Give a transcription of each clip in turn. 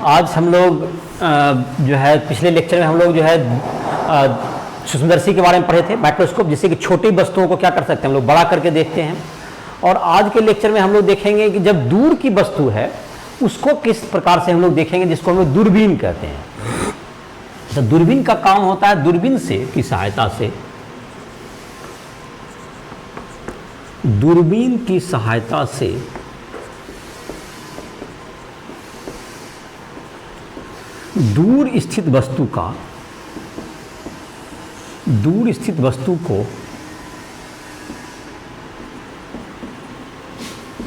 आज हम लोग जो है पिछले लेक्चर में हम लोग जो है सूक्ष्मदर्शी के बारे में पढ़े थे, माइक्रोस्कोप, जिससे कि छोटी वस्तुओं को क्या कर सकते हैं हम लोग बड़ा करके देखते हैं। और आज के लेक्चर में हम लोग देखेंगे कि जब दूर की वस्तु है उसको किस प्रकार से हम लोग देखेंगे, जिसको हम लोग दूरबीन कहते हैं। तो दूरबीन का काम होता है दूरबीन से की सहायता से, दूरबीन की सहायता से दूर स्थित वस्तु को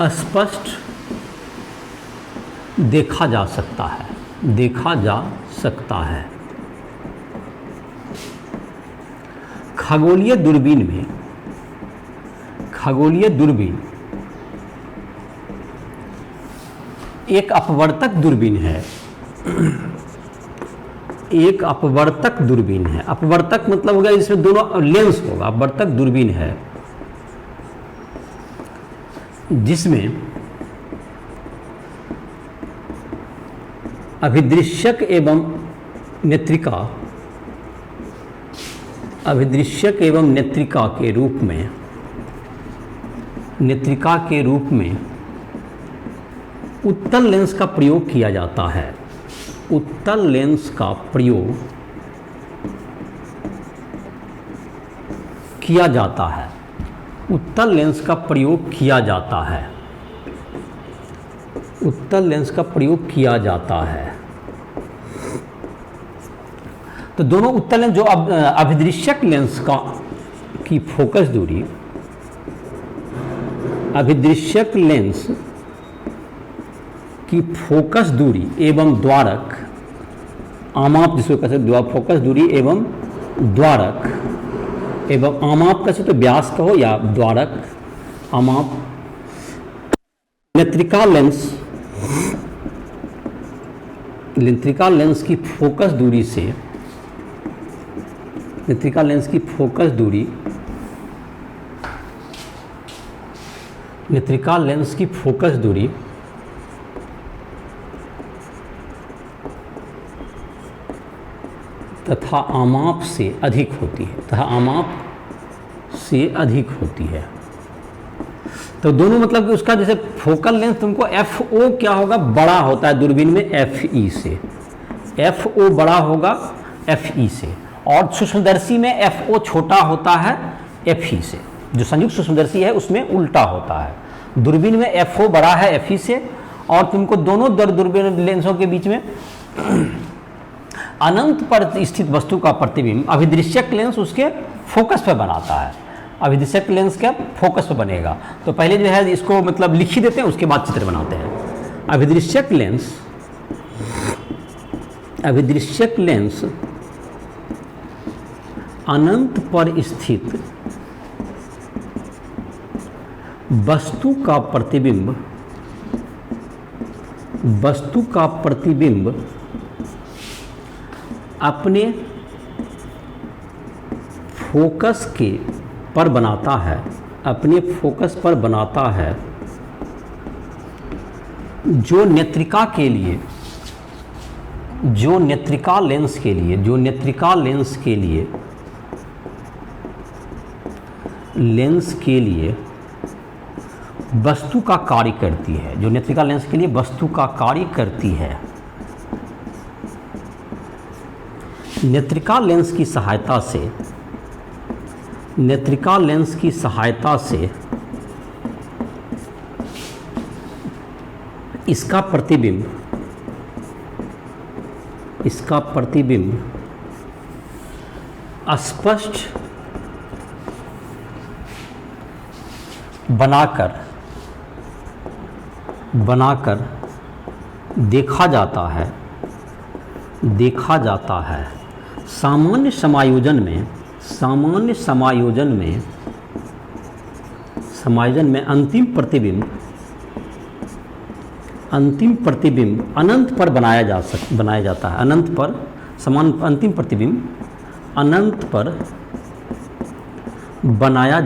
स्पष्ट देखा जा सकता है। खगोलीय दूरबीन एक अपवर्तक दूरबीन है। एक अपवर्तक दूरबीन है। अपवर्तक मतलब हो गया इसमें दोनों लेंस होगा। अपवर्तक दूरबीन है जिसमें अभिदृश्यक एवं नेत्रिका के रूप में उत्तल लेंस का प्रयोग किया जाता है। उत्तल लेंस का प्रयोग किया जाता है। उत्तल लेंस का प्रयोग किया जाता है। उत्तल लेंस का प्रयोग किया जाता है। तो दोनों उत्तल लेंस जो अभिदृश्यक लेंस की फोकस दूरी, अभिदृश्यक लेंस की फोकस दूरी एवं द्वारक, आमाप जिसको कहते हैं फोकस दूरी एवं द्वारक एवं आमाप का तो व्यास कहो या द्वारक, आमाप, नेत्रिका लेंस की फोकस दूरी से, नेत्रिका लेंस की फोकस दूरी, नेत्रिका लेंस की फोकस दूरी तथा आमाप से अधिक होती है। तो दोनों मतलब कि उसका जैसे फोकल लेंस तुमको FO क्या होगा, बड़ा होता है दूरबीन में FE से। FO बड़ा होगा FE से, और सूक्ष्मदर्शी में FO छोटा होता है FE से। जो संयुक्त सूक्ष्मदर्शी है उसमें उल्टा होता है। दूरबीन में FO बड़ा है FE से, और तुमको दोनों दूरबीन लेंसों के बीच में अनंत पर स्थित वस्तु का प्रतिबिंब अभिदृश्यक लेंस उसके फोकस पर बनाता है। अभिदृश्यक लेंस क्या फोकस पर बनेगा। तो पहले जो है इसको मतलब लिख ही देते हैं, उसके बाद चित्र बनाते हैं। अभिदृश्यक लेंस अनंत पर स्थित वस्तु का प्रतिबिंब अपने फोकस पर बनाता है, जो नेत्रिका लेंस के लिए वस्तु का कार्य करती है। जो नेत्रिका लेंस के लिए वस्तु का कार्य करती है। नेत्रिका लेंस की सहायता से इसका प्रतिबिंब स्पष्ट बनाकर देखा जाता है। सामान्य समायोजन में अंतिम प्रतिबिंब अनंत पर बनाया जाता है। अंतिम प्रतिबिंब अनंत पर बनाया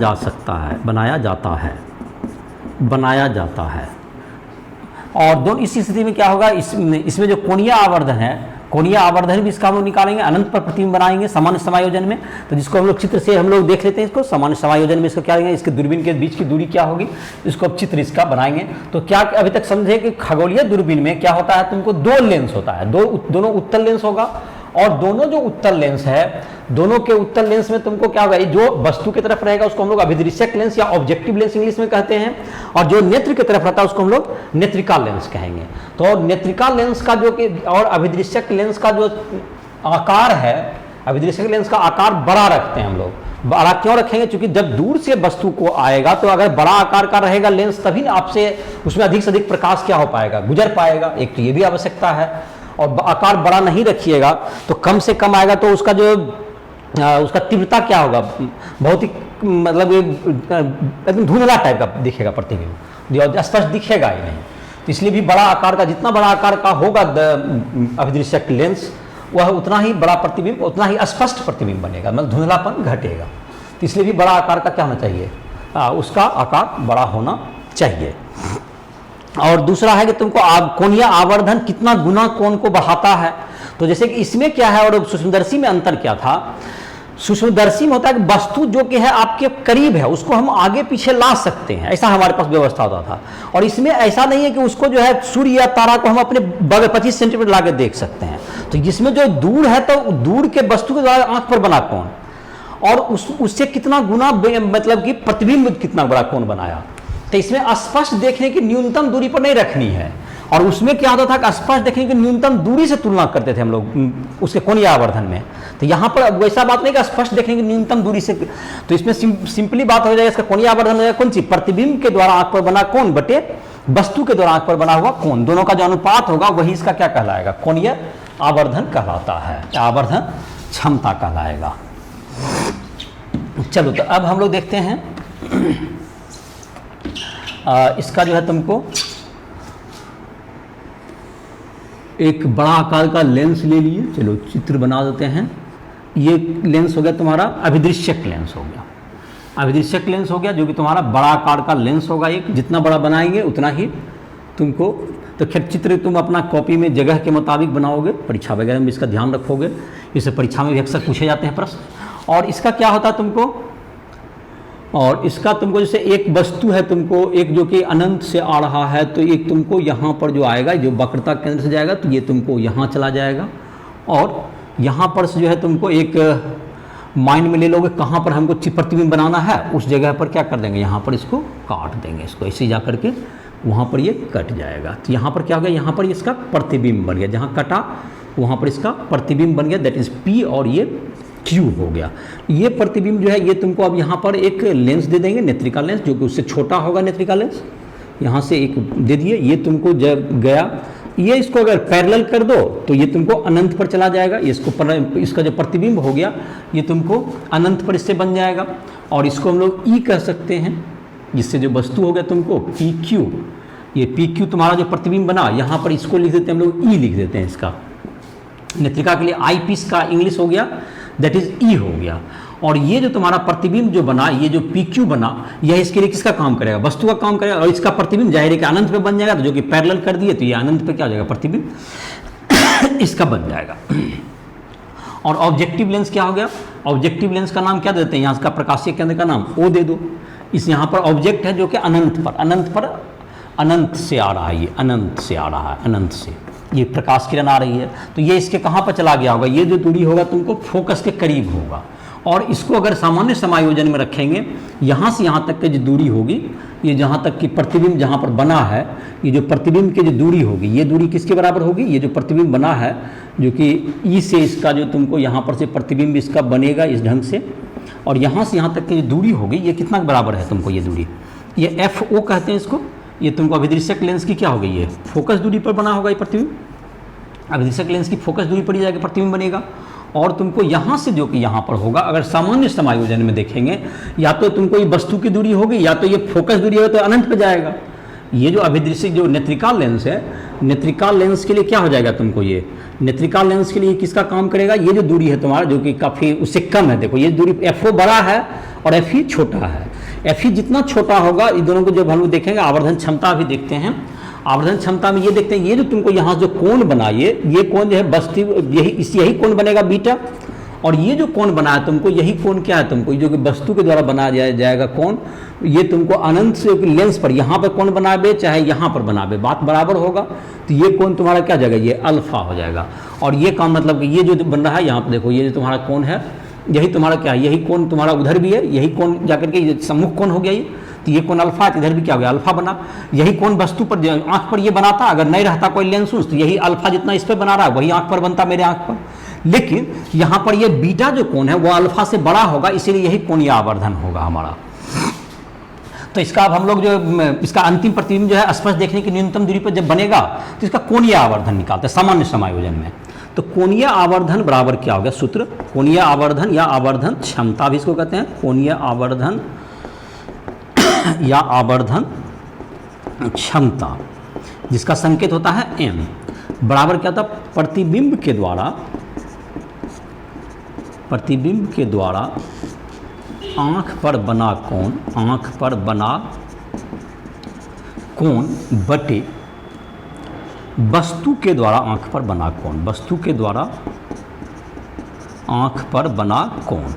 जाता है। और दोनों इस स्थिति में क्या होगा, इसमें जो कोणीय आवर्धन है, कोणीय आवर्धन भी इसका हम लोग निकालेंगे, अनंत पर प्रतिबिंब बनाएंगे सामान्य समायोजन में। तो जिसको हम लोग चित्र से हम लोग देख लेते हैं, इसको सामान्य समायोजन में इसको क्या करेंगे, इसके दूरबीन के बीच की दूरी क्या होगी, इसको अब चित्र इसका बनाएंगे। तो क्या अभी तक समझे कि खगोलीय दूरबीन में क्या होता है, तुमको दो लेंस होता है, दोनों उत्तल लेंस होगा, और दोनों जो उत्तल लेंस है, दोनों के उत्तल लेंस में तुमको क्या होगा, जो वस्तु की तरफ रहेगा उसको हम लोग अभिदृश्यक लेंस या ऑब्जेक्टिव लेंस इंग्लिश में कहते हैं, और जो नेत्र की तरफ रहता है उसको हम लोग नेत्रिका लेंस कहेंगे। तो नेत्रिका लेंस का जो कि और अभिदृश्यक लेंस का जो आकार है, अभिदृश्यक लेंस का आकार बड़ा रखते हैं हम लोग। बड़ा क्यों रखेंगे, क्योंकि जब दूर से वस्तु को आएगा तो अगर बड़ा आकार का रहेगा लेंस, तभी आपसे उसमें अधिक से अधिक प्रकाश क्या हो पाएगा, गुजर पाएगा। एक तो ये भी आवश्यकता है, और आकार बड़ा नहीं रखिएगा तो कम से कम आएगा, तो उसका जो उसका तीव्रता क्या होगा, बहुत ही मतलब एकदम धुंधला टाइप का दिखेगा प्रतिबिंब, जो स्पष्ट दिखेगा ही नहीं। तो इसलिए भी बड़ा आकार का, जितना बड़ा आकार का होगा अभिदृश्यक लेंस, वह उतना ही बड़ा प्रतिबिंब, उतना ही स्पष्ट प्रतिबिंब बनेगा, मतलब धुंधलापन घटेगा। तो इसलिए भी बड़ा आकार का क्या होना चाहिए, उसका आकार बड़ा होना चाहिए। और दूसरा है कि तुमको कोणीय आवर्धन कितना गुना कोण को बढ़ाता है। तो जैसे कि इसमें क्या है और सूक्ष्मदर्शी में अंतर क्या था, सूक्ष्मदर्शी में होता है कि वस्तु जो कि है आपके करीब है उसको हम आगे पीछे ला सकते हैं, ऐसा हमारे पास व्यवस्था होता था। और इसमें ऐसा नहीं है कि उसको जो है सूर्य या तारा को हम अपने बगल 25 सेंटीमीटर लाके देख सकते हैं। तो जिसमें जो दूर है, तो दूर के वस्तु के द्वारा आंख पर बना कोण, और उससे कितना गुना मतलब कि प्रतिबिंब कितना बड़ा कोण बनाया। तो इसमें स्पष्ट देखने की न्यूनतम दूरी पर नहीं रखनी है, और उसमें क्या होता था कि स्पष्ट देखने की न्यूनतम दूरी से तुलना करते थे हम लोग उसके कोणीय आवर्धन में। तो यहाँ पर वैसा बात नहीं कि स्पष्ट देखने की न्यूनतम दूरी से, तो इसमें सिंपली बात हो जाएगा, इसका कोणीय आवर्धन हो जाएगा कौन सी, प्रतिबिंब के द्वारा आंख पर बना कोण बटे वस्तु के द्वारा आंख पर बना हुआ कोण, दोनों का जो अनुपात होगा वही इसका क्या कहलाएगा, कोणीय आवर्धन कहलाता है, आवर्धन क्षमता कहलाएगा। चलो तो अब हम लोग देखते हैं इसका जो है तुमको एक बड़ा आकार का लेंस ले लिए, चलो चित्र बना देते हैं। ये लेंस हो गया तुम्हारा अभिदृश्यक लेंस हो गया, अभिदृश्यक लेंस हो गया जो कि तुम्हारा बड़ा आकार का लेंस होगा। एक जितना बड़ा बनाएंगे उतना ही तुमको, तो खैर चित्र तुम अपना कॉपी में जगह के मुताबिक बनाओगे, परीक्षा वगैरह में इसका ध्यान रखोगे, इसे परीक्षा में भी अक्सर पूछे जाते हैं प्रश्न। और इसका क्या होता है तुमको, और इसका तुमको जैसे एक वस्तु है तुमको एक जो कि अनंत से आ रहा है, तो एक तुमको यहाँ पर जो आएगा, जो वक्रता केंद्र से जाएगा तो ये तुमको यहाँ चला जाएगा, और यहाँ पर से जो है तुमको एक माइंड में ले लोगे कहाँ पर हमको प्रतिबिंब बनाना है, उस जगह पर क्या कर देंगे, यहाँ पर इसको काट देंगे, इसको ऐसे जा करके वहाँ पर ये कट जाएगा। तो यहाँ पर क्या हो गया, यहाँ पर इसका प्रतिबिंब बन गया, जहाँ कटा वहाँ पर इसका प्रतिबिंब बन गया, दैट इज पी, और ये क्यू हो गया। ये प्रतिबिंब जो है ये तुमको अब यहाँ पर एक लेंस दे देंगे, नेत्रिका लेंस, जो कि उससे छोटा होगा नेत्रिका लेंस, यहाँ से एक दे दिए, ये तुमको जब गया, ये इसको अगर पैरेलल कर दो तो ये तुमको अनंत पर चला जाएगा, इसका जो प्रतिबिंब हो गया ये तुमको अनंत पर इससे बन जाएगा। और इसको हम लोग ई कह सकते हैं, जिससे जो वस्तु हो गया तुमको पी क्यू, ये पी क्यू तुम्हारा जो प्रतिबिंब बना, यहाँ पर इसको लिख देते हैं हम लोग, ई लिख देते हैं इसका, नेत्रिका के लिए आई पीस का इंग्लिश हो गया, दैट इज ई हो गया। और ये जो तुम्हारा प्रतिबिंब जो बना, ये जो पी क्यू बना, यह इसके लिए किसका काम करेगा, वस्तु का काम करेगा, और इसका प्रतिबिंब जाहिर है कि अनंत पे बन जाएगा, तो जो कि पैरेलल कर दिए तो ये अनंत पे क्या हो जाएगा, प्रतिबिंब इसका बन जाएगा। और ऑब्जेक्टिव लेंस क्या हो गया, ऑब्जेक्टिव लेंस का नाम क्या देते हैं, यहाँ इसका प्रकाशीय केंद्र का नाम ओ दे दो। इस यहाँ पर ऑब्जेक्ट है जो कि अनंत से आ रहा है, ये अनंत से आ रहा है, अनंत से ये प्रकाश किरण आ रही है, तो ये इसके कहाँ पर चला गया होगा, ये जो दूरी होगा तुमको फोकस के करीब होगा। और इसको अगर सामान्य समायोजन में रखेंगे, यहाँ से यहाँ तक की जो दूरी होगी, ये जहाँ तक कि प्रतिबिंब जहाँ पर बना है, ये जो प्रतिबिंब की जो दूरी होगी, ये दूरी किसके बराबर होगी, ये जो प्रतिबिंब बना है जो कि ई से इसका जो तुमको यहाँ पर से प्रतिबिंब इसका बनेगा इस ढंग से, और यहाँ से यहाँ तक की जो दूरी होगी ये कितना बराबर है तुमको, ये दूरी, ये एफ ओ कहते हैं इसको। ये तुमको अभिदृश्यक लेंस की क्या हो गई, ये फोकस दूरी पर बना होगा ये प्रतिबिंब, अभिदृश्यक लेंस की फोकस दूरी पर ही जाकर प्रतिबिंब बनेगा। और तुमको यहाँ से जो कि यहाँ पर होगा, अगर सामान्य समायोजन में देखेंगे, या तो तुमको ये वस्तु की दूरी होगी, या तो ये फोकस दूरी होगी तो अनंत पे जाएगा। ये जो अभिदृश्यक जो नेत्रिकाल लेंस है, नेत्रिकाल लेंस के लिए क्या हो जाएगा तुमको, ये नेत्रिकाल लेंस के लिए किसका काम करेगा, ये जो दूरी है तुम्हारा जो कि काफ़ी उससे कम है, देखो ये दूरी एफ ओ बड़ा है और एफ ई छोटा है। एफ ई जितना छोटा होगा, इन दोनों को जब हम लोग देखेंगे आवर्धन क्षमता भी देखते हैं, आवर्धन क्षमता में ये देखते हैं, ये जो तुमको यहाँ जो कोण बना, ये कोण जो है वस्तु यही कोण बनेगा बीटा, और ये जो कोण बना है तुमको, यही कोण क्या है तुमको, जो कि वस्तु के द्वारा बनाया जाएगा कोण, ये तुमको अनंत से लेंस पर यहाँ पर कोण बनावे चाहे यहाँ पर बनावे, बात बराबर होगा। तो ये कोण तुम्हारा क्या जाएगा, ये अल्फा हो जाएगा। और ये काम मतलब कि ये जो बन रहा है यहाँ पर देखो, ये जो तुम्हारा कोण है, यही तुम्हारा क्या है, यही कोण तुम्हारा उधर भी है, यही कोण जाकर के सम्मुख कोण हो गया ये, तो ये कोण अल्फा है, इधर भी क्या हो गया अल्फा बना। यही कोण वस्तु पर आंख पर ये बनाता, अगर नहीं रहता कोई लेंस तो यही अल्फा जितना इस पर बना रहा है वही आंख पर बनता, मेरे आंख पर। लेकिन यहाँ पर ये बीटा जो कोण है वो अल्फा से बड़ा होगा, इसीलिए यही कोणीय आवर्धन होगा हमारा। तो इसका अब हम लोग जो इसका अंतिम प्रतिबिंब जो है स्पष्ट देखने की न्यूनतम दूरी पर जब बनेगा तो इसका कोणीय आवर्धन निकालते हैं सामान्य समायोजन में। तो कोणीय आवर्धन बराबर क्या हो गया सूत्र, कोणीय आवर्धन या आवर्धन क्षमता भी इसको कहते हैं, कोणीय आवर्धन या आवर्धन क्षमता, जिसका संकेत होता है m, बराबर क्या था, प्रतिबिंब के द्वारा आंख पर बना कोण बटे वस्तु के द्वारा आंख पर बना कोण।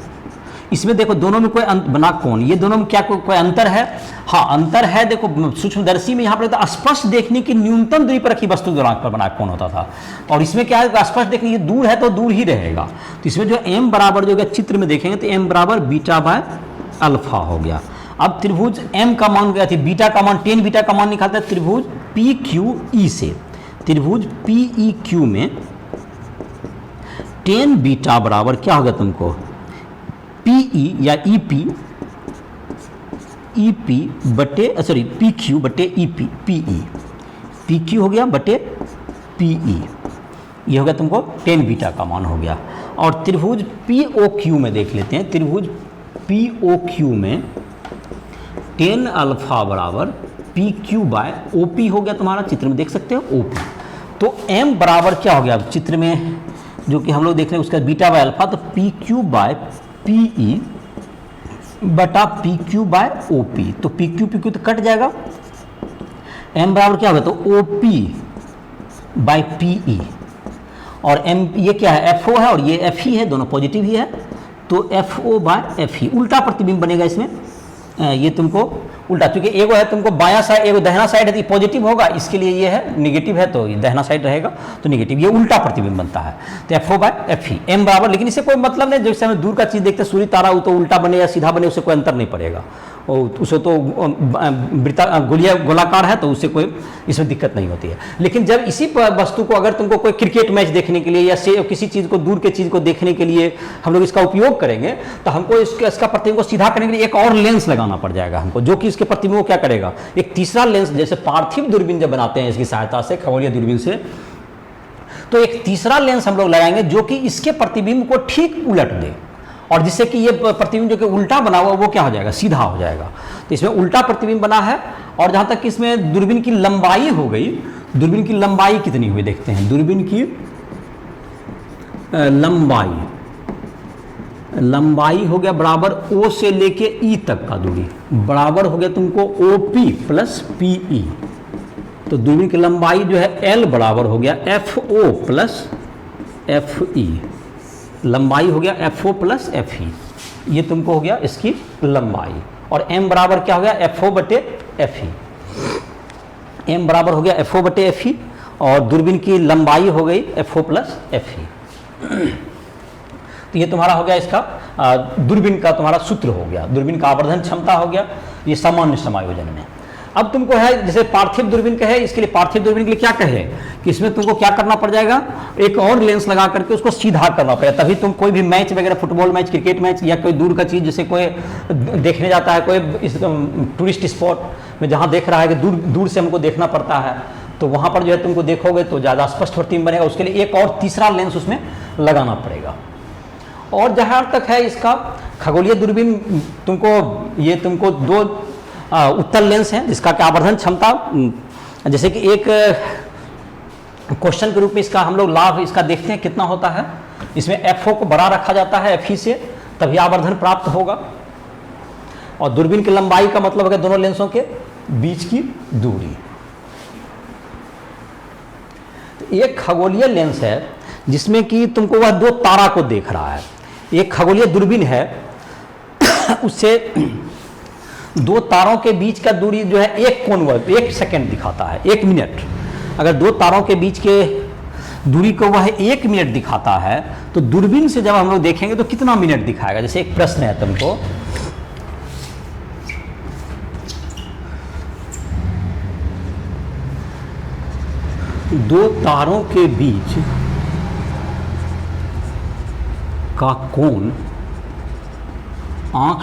इसमें देखो दोनों में कोई बना कोण, ये दोनों में क्या कोई अंतर है, हाँ अंतर है। देखो सूक्ष्मदर्शी में यहाँ पर स्पष्ट देखने की न्यूनतम दूरी पर रखी वस्तु के द्वारा आंख पर बना कोण होता था, और इसमें क्या है स्पष्ट देखने की दूर है तो दूर ही रहेगा। तो इसमें जो m बराबर जो चित्र में देखेंगे तो m बराबर बीटा बाय अल्फा हो गया। अब त्रिभुज m का मान गया थी, बीटा का मान tan बीटा का मान निकालता है त्रिभुज PQE से। त्रिभुज PEQ में tan बीटा बराबर क्या होगा तुमको, PE या EP बटे सॉरी PQ बटे EP, PQ हो गया बटे PE, ये हो गया तुमको tan बीटा का मान हो गया। और त्रिभुज POQ में देख लेते हैं, त्रिभुज POQ में tan अल्फा बराबर PQ बाय OP हो गया तुम्हारा, चित्र में देख सकते हो OP। तो m बराबर क्या हो गया अब चित्र में जो कि हम लोग देख रहे हैं उसका बीटा बाय अल्फा, तो PQ बाय PE बटा PQ बाय OP, तो PQ तो कट जाएगा, m बराबर क्या होगा तो OP बाय PE, और m ये क्या है FO है और ये FE है, दोनों पॉजिटिव ही है, तो FO बाय FE उल्टा प्रतिबिंब बनेगा इसमें। ये तुमको उल्टा, क्योंकि एगो है तुमको बायां साइड, एगो दाहिना साइड है तो पॉजिटिव होगा, इसके लिए ये है निगेटिव है तो ये दाहिना साइड रहेगा तो निगेटिव, ये उल्टा प्रतिबिंब बनता है। तो FO बाय FE m बराबर, लेकिन इससे कोई मतलब नहीं, जैसे हमें दूर का चीज़ देखते सूर्य तारा वो तो उल्टा बने या सीधा बने उससे कोई अंतर नहीं पड़ेगा, और उसे तो गोलाकार है तो उससे कोई इसमें दिक्कत नहीं होती है। लेकिन जब इसी वस्तु को अगर तुमको कोई क्रिकेट मैच देखने के लिए या किसी चीज़ को दूर के चीज़ को देखने के लिए हम लोग इसका उपयोग करेंगे तो हमको इसका प्रतिबिंब को सीधा करने के लिए एक और लेंस लगाना पड़ जाएगा हमको, जो कि इसके प्रतिबिंब को क्या करेगा, एक तीसरा लेंस, जैसे पार्थिव दूरबीन जब बनाते हैं इसकी सहायता से खगोलीय दूरबीन से, तो एक तीसरा लेंस हम लोग लगाएंगे जो कि इसके प्रतिबिंब को ठीक उलट दे, और जिससे कि ये प्रतिबिंब जो कि उल्टा बना हुआ वो क्या हो जाएगा, सीधा हो जाएगा। तो इसमें उल्टा प्रतिबिंब बना है। और जहाँ तक कि इसमें दूरबीन की लंबाई हो गई, दूरबीन की लंबाई कितनी हुई देखते हैं, दूरबीन की लंबाई हो गया बराबर O से लेके E तक का दूरी, बराबर हो गया तुमको OP प्लस PE, तो दूरबीन की लंबाई जो है L बराबर हो गया FO प्लस FE, लंबाई हो गया FO प्लस FE, ये तुमको हो गया इसकी लंबाई। और m बराबर क्या हो गया FO बटे FE, m बराबर हो गया FO बटे FE, और दूरबीन की लंबाई हो गई FO प्लस FE। तो ये तुम्हारा हो गया इसका दूरबीन का तुम्हारा सूत्र हो गया, दूरबीन का आवर्धन क्षमता हो गया ये सामान्य समायोजन में। अब तुमको है जैसे पार्थिव दूरबीन कहे, इसके लिए पार्थिव दूरबीन के लिए क्या कहे कि इसमें तुमको क्या करना पड़ जाएगा, एक और लेंस लगा करके उसको सीधा करना पड़ेगा, तभी तुम कोई भी मैच वगैरह, फुटबॉल मैच, क्रिकेट मैच या कोई दूर का चीज़, जैसे कोई देखने जाता है, कोई इस टूरिस्ट स्पॉट में जहाँ देख रहा है कि दूर दूर से हमको देखना पड़ता है, तो वहाँ पर जो है तुमको देखोगे तो ज़्यादा स्पष्ट प्रतिबिंब बनेगा, उसके लिए एक और तीसरा लेंस उसमें लगाना पड़ेगा। और जहाँ तक है इसका खगोलीय दूरबीन, तुमको दो उत्तल लेंस हैं जिसका क्या आवर्धन क्षमता, जैसे कि एक क्वेश्चन के रूप में इसका हम लोग लाभ इसका देखते हैं कितना होता है। इसमें FO को बड़ा रखा जाता है FE से, तभी आवर्धन प्राप्त होगा। और दूरबीन की लंबाई का मतलब है दोनों लेंसों के बीच की दूरी। एक खगोलीय लेंस है जिसमें कि तुमको वह दो तारा को देख रहा है। एक खगोलीय दूरबीन है, उससे दो तारों के बीच का दूरी जो है एक कोण, 1 सेकंड दिखाता है, 1 मिनट। अगर दो तारों के बीच के दूरी को वह 1 मिनट दिखाता है तो दूरबीन से जब हम लोग देखेंगे तो कितना मिनट दिखाएगा। जैसे एक प्रश्न है तुमको, दो तारों के बीच का कोण आंख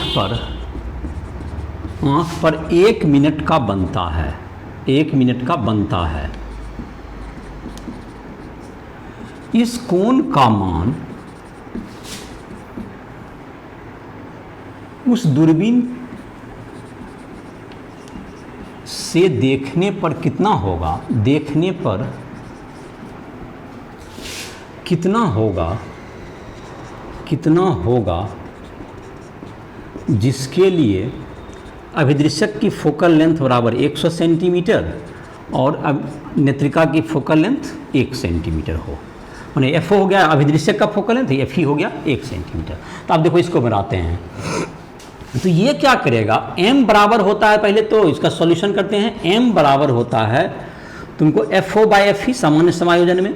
पर 1 मिनट का बनता है, 1 मिनट का बनता है। इस कोण का मान उस दूरबीन से देखने पर कितना होगा, देखने पर कितना होगा जिसके लिए अभिदृश्यक की फोकल लेंथ बराबर 100 सेंटीमीटर और नेत्रिका की फोकल लेंथ 1 सेंटीमीटर हो। मैंने एफ हो गया अभिदृश्यक का फोकल लेंथ, एफ ही हो गया 1 सेंटीमीटर। तो आप देखो इसको बनाते हैं, तो ये क्या करेगा, m बराबर होता है, पहले तो इसका सॉल्यूशन करते हैं। m बराबर होता है तुमको एफ ओ बाई एफ ही सामान्य समायोजन में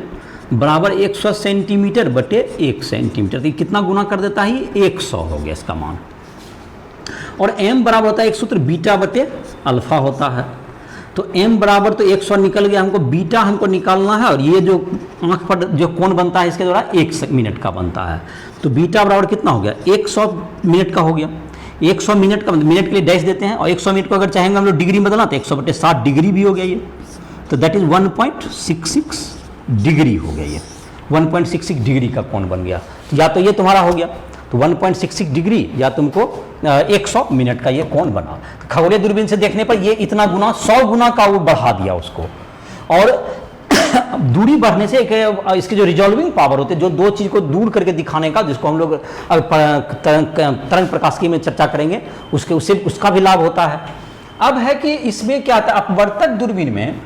बराबर 100 सेंटीमीटर बटे 1 सेंटीमीटर। तो कितना गुना कर देता है, 100 हो गया इसका मान। और m बराबर होता है एक सूत्र बीटा बटे अल्फा होता है। तो m बराबर तो 100 निकल गया, हमको बीटा हमको निकालना है, और ये जो आंख पर जो कोण बनता है इसके द्वारा 1 मिनट का बनता है। तो बीटा बराबर कितना हो गया, 100 मिनट का हो गया। 100 मिनट का, मिनट के लिए डैश देते हैं, और 100 मिनट को अगर चाहेंगे हम लोग डिग्री में बदलना तो 100 बटे 60 डिग्री भी हो गया ये। तो दैट इज 1.66 डिग्री हो गया ये, 1.66 डिग्री का कोण बन गया। तो या तो ये तुम्हारा हो गया, तो 1.66 डिग्री, या तुमको 100 मिनट का ये कोण बना। तो खगोलीय दूरबीन से देखने पर ये इतना गुना, 100 गुना का वो बढ़ा दिया उसको। और दूरी बढ़ने से इसके जो रिजॉल्विंग पावर होते हैं, जो दो चीज़ को दूर करके दिखाने का, जिसको हम लोग तरंग प्रकाशिकी में चर्चा करेंगे, उसका भी लाभ होता है। अब है कि इसमें क्या आता है, अपवर्तक दूरबीन में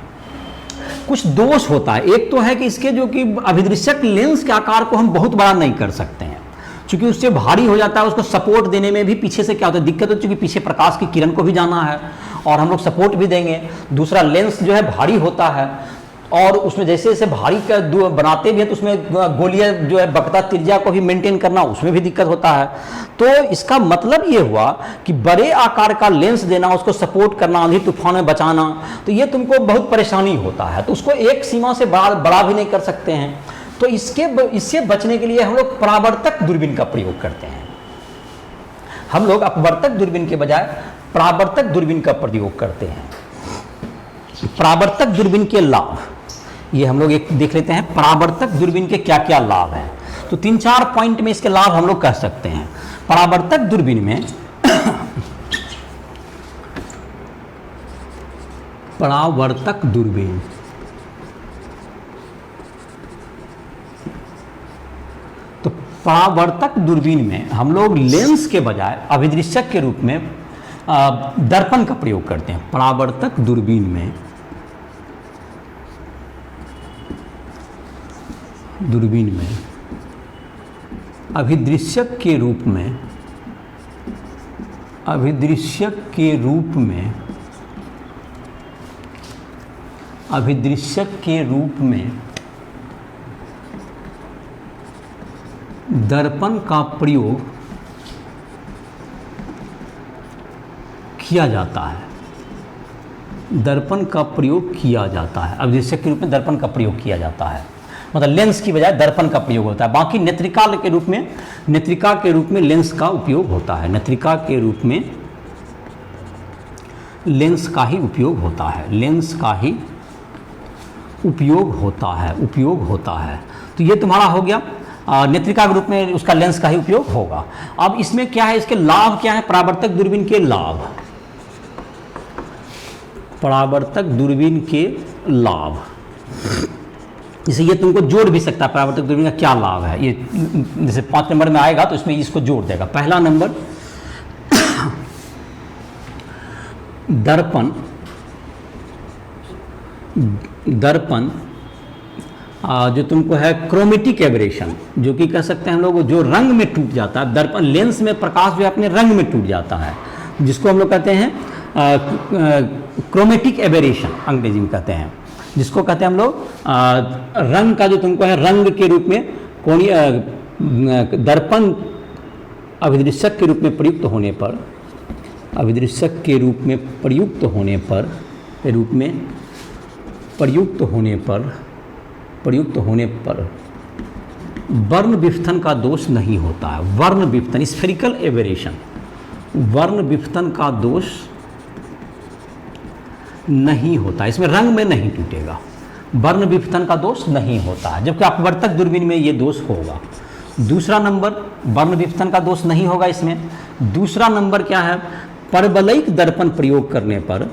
कुछ दोष होता है। एक तो है कि इसके जो कि अभिदृश्यक लेंस के आकार को हम बहुत बड़ा नहीं कर सकते हैं, क्योंकि उससे भारी हो जाता है। उसको सपोर्ट देने में भी पीछे से क्या होता है, दिक्कत होती है, क्योंकि पीछे प्रकाश की किरण को भी जाना है और हम लोग सपोर्ट भी देंगे। दूसरा, लेंस जो है भारी होता है, और उसमें जैसे जैसे भारी का बनाते भी हैं तो उसमें गोलीय जो है वक्रता त्रिज्या को भी मेंटेन करना, उसमें भी दिक्कत होता है। तो इसका मतलब ये हुआ कि बड़े आकार का लेंस देना, उसको सपोर्ट करना, आंधी तूफान में बचाना, तो ये तुमको बहुत परेशानी होता है। तो उसको एक सीमा से बड़ा भी नहीं कर सकते हैं। तो इससे बचने के लिए हम लोग परावर्तक दूरबीन का प्रयोग करते हैं। हम लोग अपवर्तक दूरबीन के बजाय परावर्तक दूरबीन का प्रयोग करते हैं। परावर्तक दूरबीन के लाभ ये हम लोग एक देख लेते हैं, परावर्तक दूरबीन के क्या क्या लाभ हैं। तो 3-4 पॉइंट में इसके लाभ हम लोग कह सकते हैं। परावर्तक दूरबीन में परावर्तक दूरबीन तो परावर्तक दूरबीन में हम लोग लेंस के बजाय अभिदृश्यक के रूप में दर्पण का प्रयोग करते हैं। परावर्तक दूरबीन में अभिदृश्यक के रूप में दर्पण का प्रयोग किया जाता है। दर्पण का प्रयोग किया जाता है, अभिदृश्यक के रूप में दर्पण का प्रयोग किया जाता है। मतलब लेंस की बजाय दर्पण का प्रयोग होता है। बाकी नेत्रिका के रूप में लेंस का उपयोग होता है। नेत्रिका के रूप में लेंस का ही उपयोग होता है। उपयोग होता है। तो ये तुम्हारा हो गया, नेत्रिका के रूप में उसका लेंस का ही उपयोग होगा। अब इसमें क्या है, इसके लाभ क्या है, परावर्तक दूरबीन के लाभ। परावर्तक दूरबीन के लाभ, जैसे ये तुमको जोड़ भी सकता है, परावर्तक दूरबीन का क्या लाभ है। ये जैसे 5 नंबर में आएगा तो इसमें इसको जोड़ देगा। पहला नंबर, दर्पण जो तुमको है क्रोमेटिक एबरेशन, जो कि कह सकते हैं हम लोग जो रंग में टूट जाता है, दर्पण लेंस में प्रकाश जो है अपने रंग में टूट जाता है, जिसको हम लोग कहते हैं क्रोमेटिक एबरेशन अंग्रेजी में कहते हैं, जिसको कहते हैं हम लोग रंग का जो तुमको है रंग के रूप में कोणीय दर्पण अभिदृश्यक के रूप में प्रयुक्त होने पर, अभिदृश्यक के रूप में प्रयुक्त होने पर, प्रयुक्त होने पर वर्ण विपथन का दोष नहीं होता है। वर्ण विपथन स्फेरिकल एबरेशन, वर्ण विपथन का दोष नहीं होता, इसमें रंग में नहीं टूटेगा, वर्ण विपथन का दोष नहीं होता है, जबकि अपवर्तक दूरबीन में ये दोष होगा। दूसरा नंबर वर्ण विपथन का दोष नहीं होगा इसमें। दूसरा नंबर क्या है, परवलयिक दर्पण प्रयोग करने पर,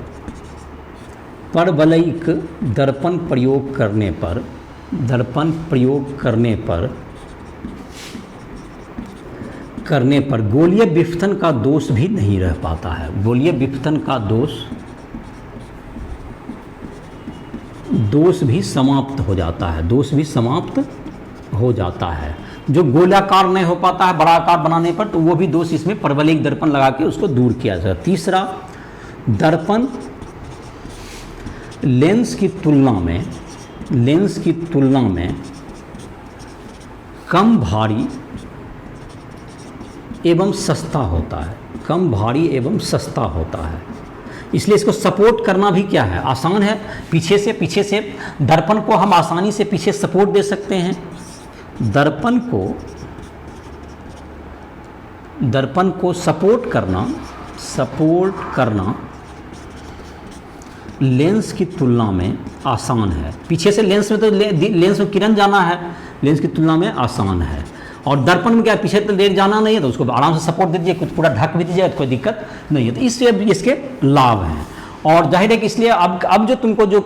परवलयिक दर्पण प्रयोग करने पर, दर्पण प्रयोग करने पर गोलीय विपथन का दोष भी नहीं रह पाता है। गोलीय विपथन का दोष भी समाप्त हो जाता है, दोष भी समाप्त हो जाता है। जो गोलाकार नहीं हो पाता है बड़ा आकार बनाने पर, तो वो भी दोष इसमें परवलयिक दर्पण लगा के उसको दूर किया जाता है। तीसरा, दर्पण लेंस की तुलना में कम भारी एवं सस्ता होता है, कम भारी एवं सस्ता होता है, इसलिए इसको सपोर्ट करना भी क्या है, आसान है। पीछे से दर्पण को हम आसानी से पीछे सपोर्ट दे सकते हैं। दर्पण को सपोर्ट करना लेंस की तुलना में आसान है। पीछे से लेंस में तो लेंस में किरण जाना है, लेंस की तुलना में आसान है। और दर्पण में क्या है, पीछे तो लेट जाना नहीं है, तो उसको आराम से सपोर्ट दे दीजिए, कुछ पूरा ढक भी दीजिए, तो कोई दिक्कत नहीं है। तो इससे इसके लाभ हैं। और जाहिर है कि इसलिए अब जो तुमको जो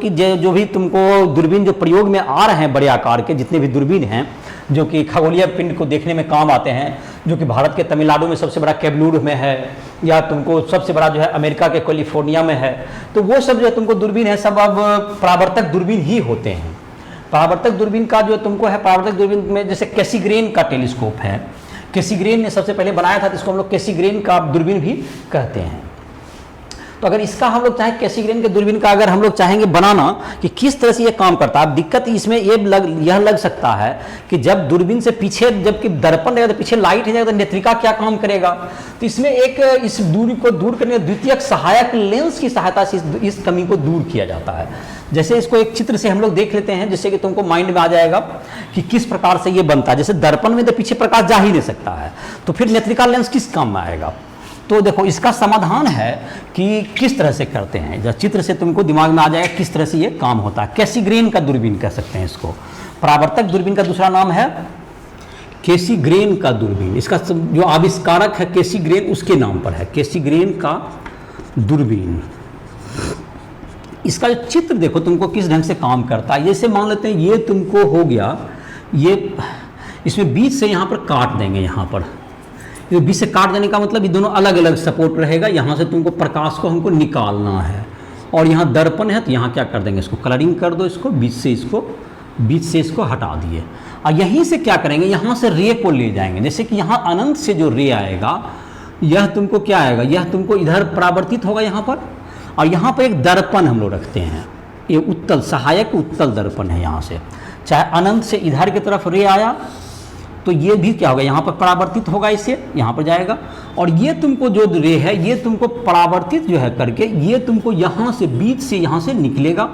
भी तुमको दूरबीन जो प्रयोग में आ रहे हैं बड़े आकार के जितने भी दूरबीन हैं, जो कि खगोलीय पिंड को देखने में काम आते हैं, जो कि भारत के तमिलनाडु में सबसे बड़ा केबलूर में है, या तुमको सबसे बड़ा जो है अमेरिका के कैलिफोर्निया में है, तो वो सब जो है तुमको दूरबीन है सब अब परावर्तक दूरबीन ही होते हैं। परावर्तक दूरबीन का जो तुमको है, परावर्तक दूरबीन में जैसे कैसीग्रेन का टेलीस्कोप है, कैसीग्रेन ने सबसे पहले बनाया था, तो इसको हम लोग कैसीग्रेन का दूरबीन भी कहते हैं। तो अगर इसका हम लोग चाहे कैसीग्रेन के दूरबीन का अगर हम लोग चाहेंगे बनाना कि किस तरह से ये काम करता है, अब दिक्कत इसमें यह लग सकता है कि जब दूरबीन से पीछे जबकि दर्पण रहेगा तो पीछे लाइट है, तो नेत्रिका क्या काम करेगा। तो इसमें एक इस दूरी को दूर करने द्वितीयक सहायक लेंस की सहायता से इस कमी को दूर किया जाता है। जैसे इसको एक चित्र से हम लोग देख लेते हैं, जिससे कि तुमको माइंड में आ जाएगा कि किस प्रकार से ये बनता है। जैसे दर्पण में तो पीछे प्रकाश जा ही नहीं सकता है, तो फिर नेत्रिका लेंस किस काम में आएगा। तो देखो इसका समाधान है कि किस तरह से करते हैं, जब चित्र से तुमको दिमाग में आ जाएगा किस तरह से ये काम होता है। कैसीग्रेन का दूरबीन कह सकते हैं इसको। परावर्तक दूरबीन का दूसरा नाम है कैसीग्रेन का दूरबीन। इसका जो आविष्कारक है कैसीग्रेन, उसके नाम पर है कैसीग्रेन का दूरबीन। इसका जो चित्र देखो तुमको किस ढंग से काम करता है। जैसे मान लेते हैं ये तुमको हो गया, ये इसमें बीच से यहाँ पर काट देंगे, यहाँ पर ये बीच से काट देने का मतलब ये दोनों अलग अलग सपोर्ट रहेगा। यहाँ से तुमको प्रकाश को हमको निकालना है, और यहाँ दर्पण है तो यहाँ क्या कर देंगे, इसको कलरिंग कर दो, इसको बीच से इसको हटा दिए। और यहीं से क्या करेंगे, यहाँ से रे को ले जाएंगे। जैसे कि यहाँ अनंत से जो रे आएगा, यह तुमको क्या आएगा, यह तुमको इधर परावर्तित होगा यहाँ पर, और यहाँ पर एक दर्पण हम लोग रखते हैं, ये उत्तल सहायक उत्तल दर्पण है। यहाँ से चाहे अनंत से इधर की तरफ रे आया तो ये भी क्या होगा, यहाँ पर परावर्तित होगा, इससे यहाँ पर जाएगा। और ये तुमको जो रे है ये तुमको परावर्तित जो है करके ये तुमको यहाँ से बीच से यहाँ से निकलेगा,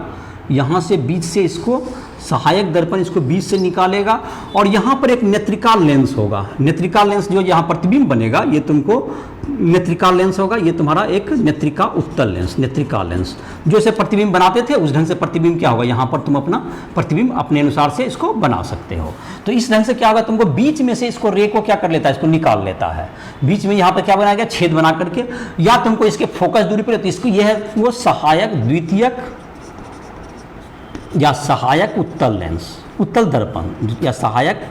यहाँ से बीच से इसको सहायक दर्पण इसको बीच से निकालेगा। और यहाँ पर एक नेत्रिका लेंस होगा, नेत्रिका लेंस जो यहाँ प्रतिबिंब बनेगा ये तुमको नेत्रिका लेंस होगा। ये तुम्हारा एक नेत्रिका उत्तल लेंस, नेत्रिका लेंस जो इसे प्रतिबिंब बनाते थे उस ढंग से प्रतिबिंब क्या होगा, यहाँ पर तुम अपना प्रतिबिंब अपने अनुसार से इसको बना सकते हो। तो इस ढंग से क्या होगा, तुमको बीच में से इसको रे को क्या कर लेता है, इसको निकाल लेता है। बीच में यहाँ पर क्या बनाया गया, छेद बना करके, या तुमको इसके फोकस दूरी पर, तो इसको यह है वो सहायक द्वितीयक या सहायक उत्तल लेंस, उत्तल दर्पण या सहायक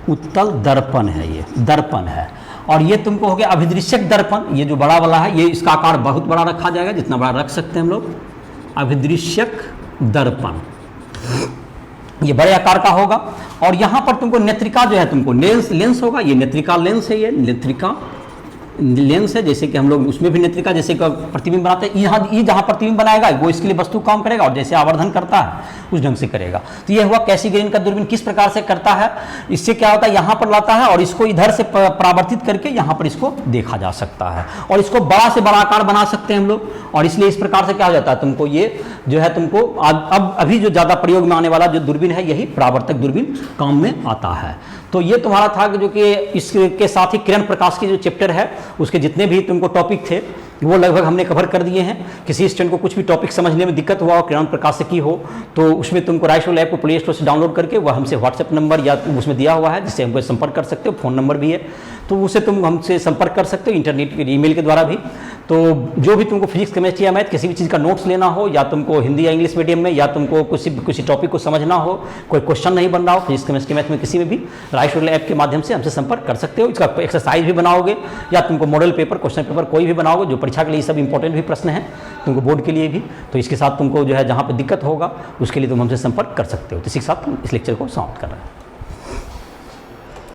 उत्तल दर्पण है, ये दर्पण है। और ये तुमको हो गया अभिदृश्यक दर्पण, ये जो बड़ा वाला है ये इसका आकार बहुत बड़ा रखा जाएगा, जितना बड़ा रख सकते हैं हम लोग। अभिदृश्यक दर्पण, ये बड़े आकार का होगा। और यहाँ पर तुमको नेत्रिका जो है तुमको लेंस होगा, ये नेत्रिका लेंस है, ये नेत्रिका लेंस है। जैसे कि हम लोग उसमें भी नेत्रिका जैसे प्रतिबिंब बनाते हैं, यहाँ ये जहाँ प्रतिबिंब बनाएगा वो इसके लिए वस्तु काम करेगा, और जैसे आवर्धन करता है उस ढंग से करेगा। तो ये हुआ कैसीग्रेन का दूरबीन किस प्रकार से करता है। इससे क्या होता है, यहाँ पर लाता है और इसको इधर से परावर्तित करके यहाँ पर इसको देखा जा सकता है, और इसको बड़ा से बड़ा आकार बना सकते हैं हम लोग। और इसलिए इस प्रकार से क्या हो जाता है, तुमको ये जो है तुमको अब अभी जो ज़्यादा प्रयोग में आने वाला जो दूरबीन है यही परावर्तक दूरबीन काम में आता है। तो ये तुम्हारा था कि जो कि इसके साथ ही किरण प्रकाश की जो चैप्टर है उसके जितने भी तुमको टॉपिक थे वो लगभग हमने कवर कर दिए हैं। किसी स्टूडेंट को कुछ भी टॉपिक समझने में दिक्कत हुआ और किरण प्रकाश से की हो तो उसमें तुमको राइशोल ऐप को प्ले स्टोर से डाउनलोड करके वह हमसे व्हाट्सएप नंबर या उसमें दिया हुआ है जिससे हमको संपर्क कर सकते हो, फ़ोन नंबर भी है, तो उसे तुम हमसे संपर्क कर सकते हो इंटरनेट के ईमेल के द्वारा भी। तो जो भी तुमको फिजिक्स केमिस्ट्री या मैथ किसी भी चीज़ का नोट्स लेना हो, या तुमको हिंदी या इंग्लिश मीडियम में, या तुमको किसी टॉपिक को समझना हो, कोई क्वेश्चन नहीं बन रहा हो फिजिक्स केमिस्ट्री मैथ में, किसी में भी राइशोल ऐप के माध्यम से हमसे संपर्क कर सकते हो। इसका एक्सरसाइज भी बनाओगे या तुमको मॉडल पेपर, क्वेश्चन पेपर कोई भी बनाओगे जो परीक्षा के लिए सब इंपॉर्टेंट भी प्रश्न है तुमको बोर्ड के लिए भी, तो इसके साथ तुमको जो है जहाँ पर दिक्कत होगा उसके लिए तुम हमसे संपर्क कर सकते हो। तो इसी के साथ इस लेक्चर को समाप्त कर रहे हैं।